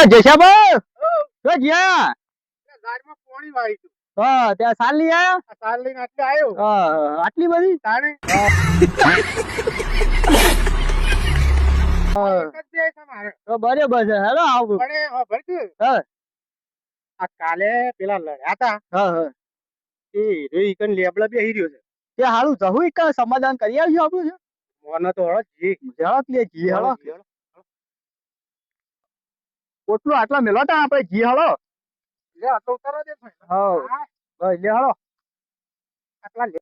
જેસાબા તો જ્યાં ગાડીમાં પાણી વાળી તું ત્યાં સાલ લઈ આયા સાર લઈને આટલે આવ્યો આટલી બધી તાણે હા. એક જ દે છે મારે તો બરાબર છે હેલો આવું પણ ભરતું હા આ કાલે પેલા લડ્યા હતા હા હા એ હીરો ઈકન લેબડા બેહી રહ્યો છે તે હારું જવું એક સમાધાન કરી આવજો આપણું છે મને તો હળો જી જળક લે જી હળો ઓટલું આટલા મેલોતા આપણે જી હળો લે આ તો ઉતારો દે ભાઈ હા બસ લે હળો આટલા લે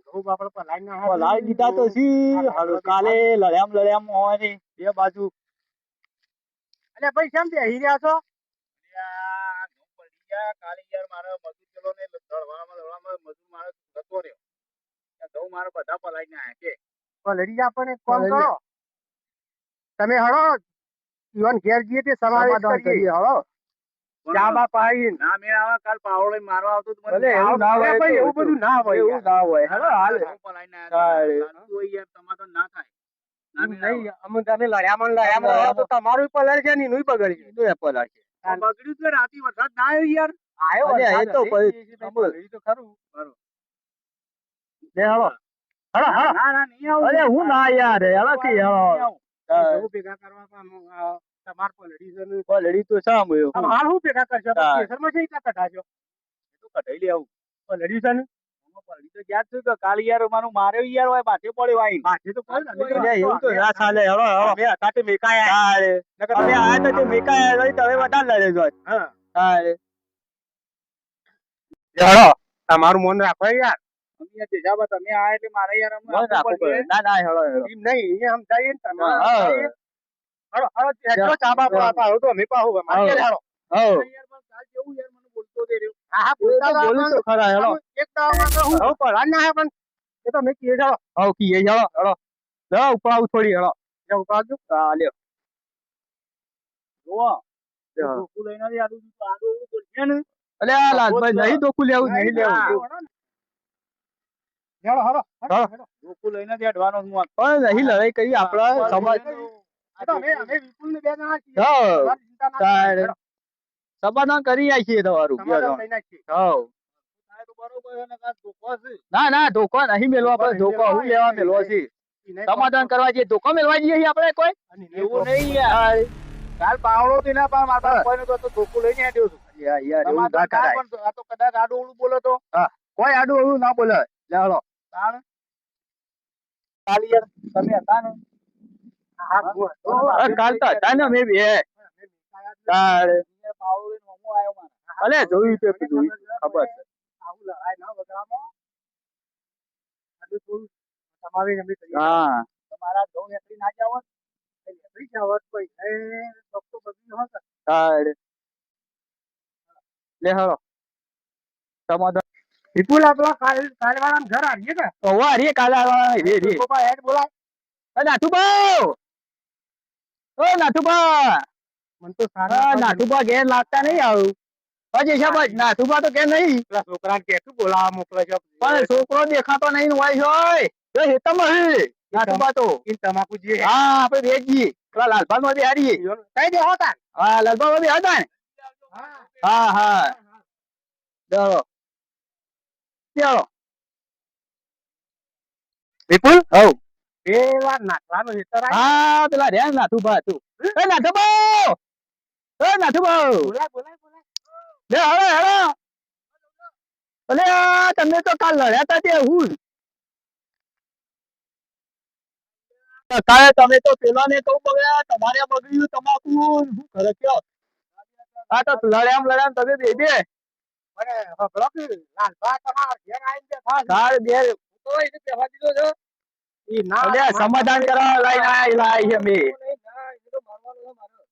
બહુ બાપડો પલાઈ ના લાવી દીધા તો સી હારું કાલે લડ્યામ હોય ને બે બાજુ અલે ભાઈ કેમ બેહી રહ્યા છો કાલે યાર મારા મજૂર ચલો ને દળવામાં મજૂર મારે જતો રહ્યો ઘઉં મારા બધા પલાઈને આયા કે લડી જા પણ એક કામ કરો તમે હળો ઈવન ઘેર જઈએ તે સમાવેશ કરીએ હળો ચા બા પાઈ ના મેં આવા કાલ પાવડો લઈને મારવા આવતો તો મને ભલે એવું ના હોય ભાઈ એવું બધું ના હોય એવું ના હોય હેલો હાલ ઘઉં પલાઈને આયા તો યાર તમારે તો ના થાય ના મેં નહીં અમે તમે લડ્યામાં તો તમારું પલર છે ને એનું બગડ છે તો એપલ આ છે બગડ્યું તો રાતે વરસાદ ના આવ્યો યાર આવ્યો અરે, એ તો એ તો ખરું લે હળો હળો હળો ના ના નહીં આવું અરે હું ના યાર હેળો કે હેળો એવું ભેગા કરવા તમાર પલડી છે ને લડી તો સામ હોય હાલ હું ભેગા કરશો હા. કેસરમાં છે એટલા કઢાજો તો કઢાઈ લે આવું પલડ્યું છે ને પલડી તો યાદ છે કે કાલે યાર મારું માર્યો યાર હોય માથે પડ્યો આઈ બાકી તો કોઈ અરે એવું તો ના ચાલે હેળો હેળો અમે હતા તે મેકાયા તારે અમે આયા તો જે મેકાયા રહી તો હવે વધારે લડે જો હા તારે હેળો તમારું મન રાખો યાર અમે યાર તેજાબા તમે આયા એટલે મારે યાર અમે મન રાખવું પડે. ના ના હેળો હેળો એમ નહીં એ સમજાય ને તમે હા. હળો હળો હેડો ચાબા પાડો તો અમે પાહુ મારી હેડો હવ યાર પણ કાલ જેવું યાર મને બોલતો દે રહ્યો હા હા એ તો બોલું તો ખરા હેળો એક દાવામાં તો હું હવે પલાળ ના હે પણ એ તો મેં કીએ જાઓ હવ કી હેળો હેળો લે ઉપર આવું થોડી હેળો જાવ પાડજો હા લ્યો જોવો હા. ધોકું લઈને જ આડું આડું બોલશે ને અલે આ લાલભાઈ નહીં ધોકું લેવું નહીં લેવું હેડો હળો હા. ધોકું લઈને જ અડવાનો હું પણ નહીં લડાઈ કરી આપણા સમાજ અમે વિપુલ ને બે જણા છીએ હા. તમારી ચિંતા ના તારે. કરો. સમાધાન કરી આવીએ તમારું બે સમાધાન જણ. કરી નાખીએ. હવ તો બરોબર છે ને કાલ ધોકો છે ના ના ધોકો નહીં મેલવા આપણે ધોકો હું લેવા મેલવા છે એને સમાધાન કરવા જઈએ ધોકો મેલવા જઈએ છીએ આપણે કોઈ અને એવું નહીં યાર કાલ પાવડો થી ના પણ મારા હા. કોઈને તો ધોકું લઈને આવ્યો છું યાર યાર એવું તમારે ના તો કાલ કરાય પણ આ તો કદાચ આડું ઓળું બોલો તો કોઈ આડું એવું ના બોલે લે હાલો તાણ કાલ યાર તમે હતા ને હા, હું હતો. કાલ તો હતા ને મેં બી તારે યાર પાવડો લઈને મમ્મો આવ્યો મારે અલે જોયું તે જોયું ખબર છે આવું લડાઈ ના વગડામાં. આજે થોડું સમાવેશ અમે કરીએ. હા તમારા ઘઉં નીકળી ના જાવ એટલે ફરી જવત કોઈ એ ડોક્ટર બદલી હોત. તારે લે હાલો સમાધાન વિપુલ આપણા કાલવાળાના ઘર આવીએ કે ઓવા રે કાલે આવવા રે રે પપ્પા હેડ બોલાય એ નાથુબા ઓ નાથુબા મને તો હા સારા નાથુબા ઘેર લાગતા નહીં આવું પછી શાબાશ નાથુબા તો કે નહીં પેલા છોકરાને કેતું બોલાવા મોકલે છે પણ છોકરો દેખાતો નહીં હોય છે એ હેતમાં હે નાથુબા તો ઈ તમાકુ જે હા આપણે વેચીએ પેલા લાલભાઈ માં બિહારીએ કઈ દે હોતા હા લાલભાઈ માં બિહારતા ને હા હા ચાલો ચાલો વિપુલ હવ પેલા નાખવાનો હેતર આય હા પેલા રે નાથુબા તું એ નાથુબા બોલાય બોલાય બોલાય લે હવે હેડો અલે આ તમે તો કાલ લડ્યા હતા તે હું કાલે તમે તો પેલા ને કહું બગડ્યા તમારે બગડ્યું તમાકુ શું કરે કયો આ તો લડ્યામ તમે બે બે મને હબળો કે લાલભા તમારા ઘેર આવીને બેઠા છે. કાલ બે તો એને કહેવા દીધો છે ઈ ના અલે સમાધાન કરવા લઈને લાઈ છે મે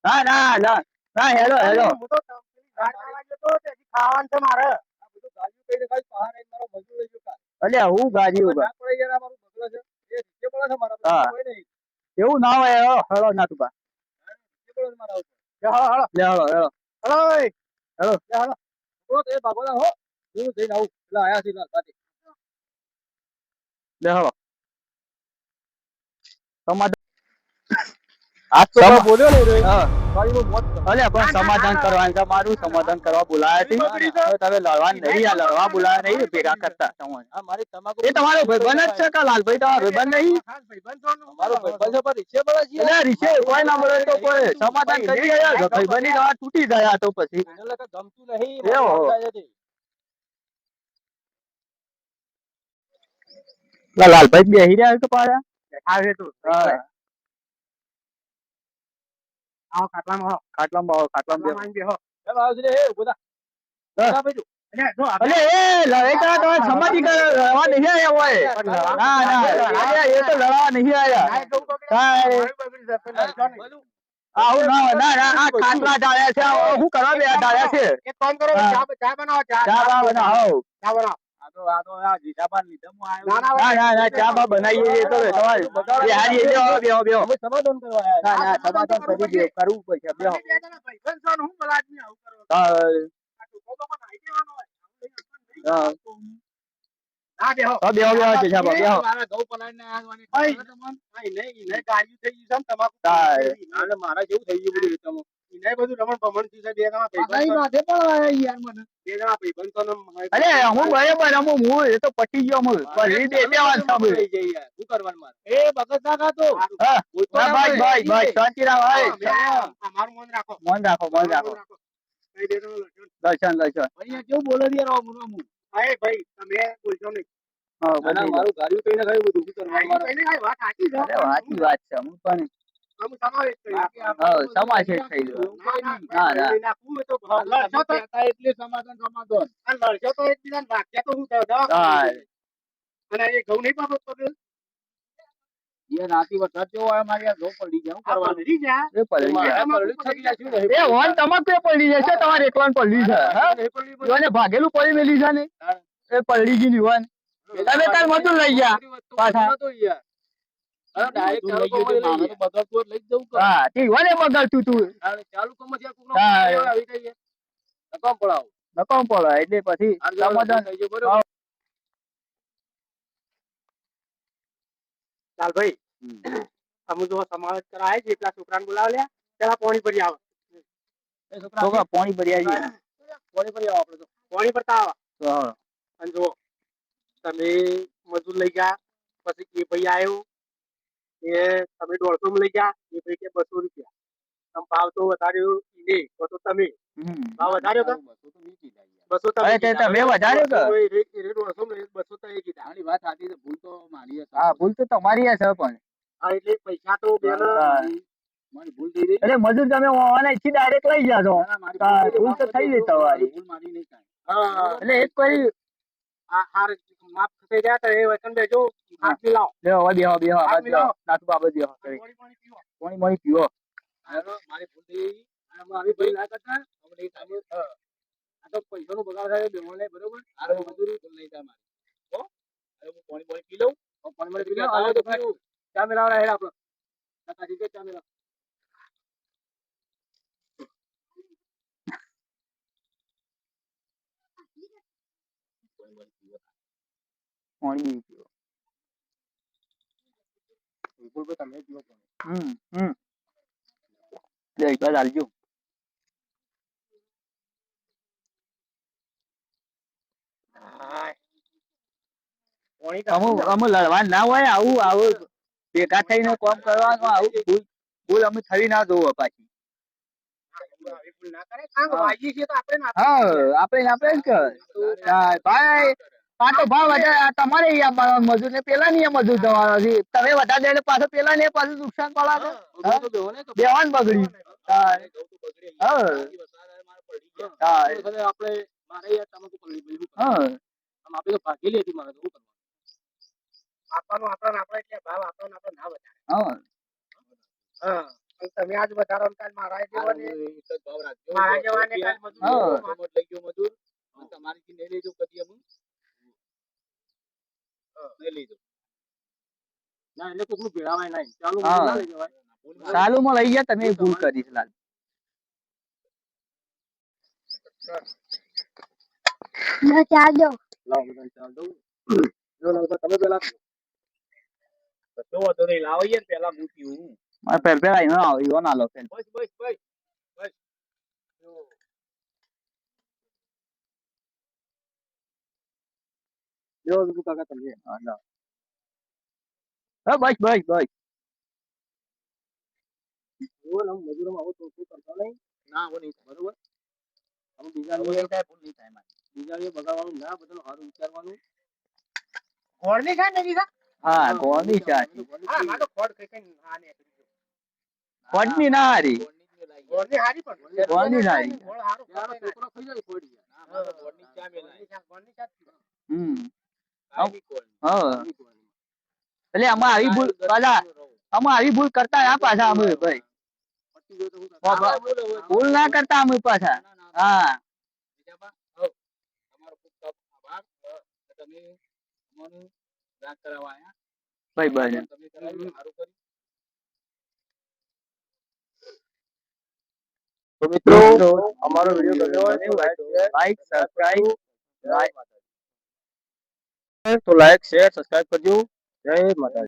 ના ના ના ના હેલો હેલો હું તો પેલી ગાડી વાળા જતો તે હજી ખાવાનું છે મારે આ બધું ગાજુ કઈને ખાલી બહાર આવીને મારો મજૂર લઈ ગયો કાલ અલે હું ગાજી ના ઉભા પડે યાર આ મારું બગલો છે એ નીચે પડે છે મારા હા. કોઈ નહીં એવું ના હોય હેલો નાથુબા નીચે પડે છે મારા ઉપર હળો લે હેલો હેલો હળો હેલો તો તે ભાગોલા હો હું જઈને આવું એટલે આયા છે લાલ બાટી લે હેલો સમાધાન આજ તો સમ- બોલ્યો ને રે. હા. અલે પણ સમાધાન કરવાનું છે મારું, સમાધાન કરવા બોલાયા છે. તો તમે લડવા નહીં, આ લડવા બોલાયા નહીં ભેગા કરતા તમને. એ તમારો ભાઈબંધ જ છે કે લાલભાઈ તમારો ભાઈબંધ નહીં? એટલે રીસે કોઈ ના બોલે તો કોઈ સમાધાન કરી યાર, ભાઈબંધની વાત તૂટી જાય આ તો પછી. એવો. લાલભાઈ બેહી રહ્યા છે પાછા. આવે તું હા. આવો ખાટલામાં આવો. ખાટલામાં આવો, ખાટલામાં બેહો. ખાટલામાં બેહો. અલે એ લડેકા તો સમાધિ લડવા નહીં આયા હોય. ના ના એ તો લડવા નહીં આયા. આવું ના ના ના આ ખાટલા ડાળ્યા છે, શું કરવા બે ડાળ્યા છે? એક કામ કરો, હા. ચા બનાવો, ચા ચા બનાવો. ચા બનાવો. ના ના ના ચા બા બનાવીએ તો તમારે બિહારી બેહો બેહો બેહો. ના ના સમાધાન કરી દે, કરવું પડશે બેહો. હા. હા. ના બેહો. હા, બેહો બેહો જેઠાબા બેહો. મારા જેવું થઈ ગયું બધું તમે અરે અમુક બરાબર અમુક હું એ તો પટી ગયો અમુક પછી બે વાત સાંભળી. હા. ના, ભાઈ શાંતિ રાખ ભાઈ. મારું મન રાખો. મન રાખો મન રાખો. દર્શન દર્શન. કેવું બોલે યાર અરે ભાઈ તમે બોલશો નહીં. હા, બધી મારું ગાડી કઈ ના બધું શું કરવાનું કઈને કાંઈ વાત સાચી છે. અરે સાચી વાત છે અમુક પણ આમ સમાવેશ કરી. હા સમાશેષ થઈ ગયો. ના ના નાખવું હોય તો લડશો તો એટલે સમાધાન અને લડશો તો એકબીજાને વાગ્યા તો શું થયું? હા. અને એ ઘઉં નહીં પાડો તો પેલું? યાર રાતી વરસાદ જેવો આવે મારી યાર ઘઉં પડી ગયા આ પલળી ગયા. એ પડી ગયા. પલળી જ થઈ ગયા શું એ વન તમાક એ પડી જશે તમારે એકલાને પડી છે. હા? ઈવોને ભાગેલું પડી મેલી છે ને એ પડી ગઈ વન. તમે તાર મજૂર લઈ ગયા પાછા. હા તે ઈવોને બગાડતું તું. હા. નકામ પડે એટલે પછી સમાધાન. લાલભાઈ અમે જો સમાવેશ કરાય છે એટલા છોકરાને બોલાવ્યા પેલા પાણી ભરી આવે. છોકરા પાણી ભરી આવી. પાણી ભરી આવો આપણે તો પાણી ભરતા આવો. હા. અને જો તમે મજૂર લઈ ગયા પછી એ ભાઈ આવ્યો એ તમે 150 લઈ ગયા એ ભાઈ કે 200 રૂપિયા. તમે ભાવ તો વધાર્યો ને તો તમે ભાવ વધાર્યો કે 200 તમે અરે તે તમે વધાર્યો કે? 200 તો એ કીધા. વાત સાચી છે ભૂલ તો મારી હશે. હા ભૂલ તો તમારી હશે પણ. હા એટલે પૈસા તો બેન મારી ભૂલ થઈ ગઈ. એટલે મજૂર તમે ઓનલાઈન ડાયરેક્ટ લઈ ગયા છો. હા, ભૂલ તો થઈ ગઈ તમારી. ભૂલ મારી નહીં કાંઈ. હા એટલે એક કરી હાર માફ થઈ ગયા તો એ વચન દેજો હાથ મિલાવો. બેહો બેહો બેહો હાથ મિલાવો. નાતુ બાબત બેહો. પાણી પીવો. પાણી પાણી પીવો. મારી ભૂલ થઈ ગઈ. આવી ભૂલ ના કરતા. આપણે એક કામ આ તો પૈસાનો બગાડ થાય બેહોને બરોબર. આ મજૂરી ભૂલ નહીં થાય મારી. હો હવે હું પાણી પી લઉં. પાણી પી લઉં. આવે તો ખરું. ચા મિલાવડા હેડ આપણો. કાકાજી કે ચા મિલાવ. પાણી પીવો. ભૂલ તો તમે પીવો પણ. લે એક બાર આલજો. અમુક લડવા ના હોય આવું આવું ભેગા થઈને કામ કરવાનું આવું ભૂલ ભૂલ અમે થવી ના જોવો પાછી. આવી ભૂલ ના કરે. કારણ કે વાગી છે તો આપણે ના હા આપણે જ કે હા, ભાઈ આ તો ભાવ વધારે તમારે અહીંયા મજૂર ને પેલા ની મજૂર જવાનો છે. તમે વધારે દે પાછો પેલા ને પાછું નુકસાન પડે. બેવાન બગડી. હા. હા. આપણે મારે યાર તમે તો પડી ગયું. હા. આપણે તો ભાગેલી હતી મારે તો શું કરવાનું. આપવાનો આપણે એટલે ભાવ આપણને આપણે ના વધારે. હા. હા અને તમે આજ વધારો ને કાલ મારા જેવાને એક જ ભાવ રાખજો. મારા જેવાને કાલ મજૂર હા. લઈ ગયો મજૂર. તમારી થી નહીં લેજો કદી અમે. નહીં લઈ જાઓ. ના એટલે કોકનું ભેળાવાય નહીં. ચાલુ હા. ના લઈ જવાય. ચાલુ માં લઈ ગયા તમે ભૂલ કરી છે લાલ. ચાલ દો. લાવો બધા ચાલ દઉં. જો તમે પેલા કશો વાંધો નહીં લાવો યાર પેલા હું પીવું. મારે પેલા એનો આવે ઈવો ના લો પેલ બસ બસ બસ બસ જો જો બીજું કાકા તમે હા લો બસ બસ બસ જુઓ ને મજૂરોમાં આવું તો કરતા નહીં ના આવો નહીં બરોબર આમ બીજા આવો નહીં થાય ભૂલ નહીં થાય મારે બીજા બગાડવાનું ના બધાનું સારું વિચારવાનું ગોળની છે ને દીધા હા ગોળની ચા છે હા મારે તો ખોડ કઈ કઈ આ ને કોટની ના હારી ગોળની હારી પણ ગોળની ના હારી ગોળ હારું ત્યાંનો છોકરો ખાઈ જાય ખોડી ના મારે તો ગોળની ચા મેલાય ગોળની ચા હમ ગોળ હા એટલે આમાં આવી ભૂલ પાછા આમાં આવી ભૂલ કરતા આ પાછા અમે ભાઈ ભૂલ ના કરતા અમે પાછા હા તમારો ખૂબ ખૂબ આભાર કે તમે અમને રાત કરાવવા આયા ભાઈ ભાઈ તમે કરાવ્યું સારું કર્યું તો મિત્રો અમારો વિડીયો ગમ્યો હોય તો like subscribe like share subscribe કરજો જય માતાજી